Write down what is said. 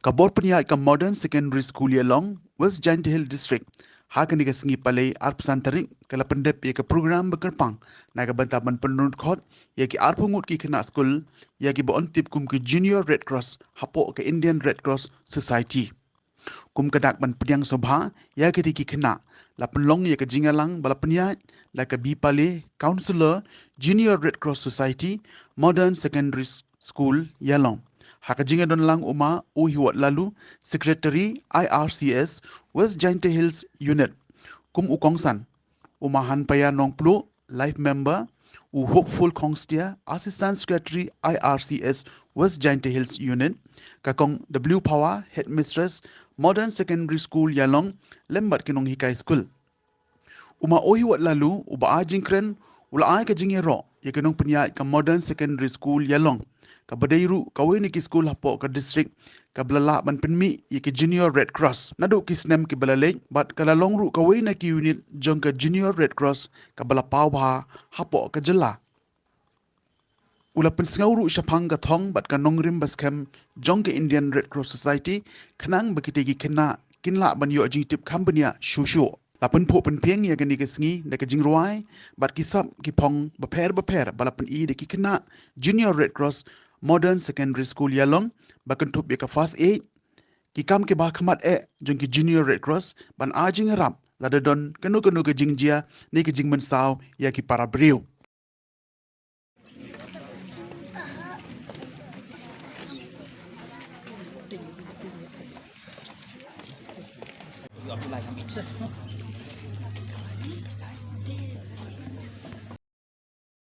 Kabor penia ka Modern Secondary School Yalong, West Giant Hill District. Hakan ka singi palay arpsan tarik kala pendep ya ka program bekerpang na ka bantaban penurut khot ya ki arpungut ki kena school ya ki bon tip kum ki Junior Red Cross hapo ke Indian Red Cross Society. Kum kadak ban pediang sobha ya ki ki kena la penlong ya ka jingalang bala peniat la ka bi pale counselor Junior Red Cross Society Modern Secondary School Yalong. Hakajinga don lang uma uhiwat lalu Secretary IRCS West Giant Hills Unit kum ukongsan umahan paya nongplu life member u hopeful kongstia Assistant Secretary IRCS West Giant Hills Unit kakong W Power Headmistress Modern Secondary School Yalong lembat kinong hikai school uma ohiwat lalu uba ajingkren ula ai ka jingero ya kenong penya ka Modern Secondary School Yalong ka badairu ka weni ki school hapo ka district ka blala ban penmi ya ki Junior Red Cross nadu ki snem ki balale bat kala longru ka weni ki unit jong ka Junior Red Cross ka bala pawha hapo ka jela ula pensngawru syapang ka thong bat ka nongrim baskem jong ka Indian Red Cross Society kanang bakitegi kena kinla ban yo jing tip company shushu lapan po pen pieng ya gani kesngi da ke jingruai bat kisap ki pong beper balapan I de ki kena Junior Red Cross Modern Secondary School Yalong bakan tup ya ka first aid ki kam ke ba khamat jong ki Junior Red Cross ban a jing rap lada don kanu ke jingjia ni ke jingman saw ya ki para brio Gặp lại làm ít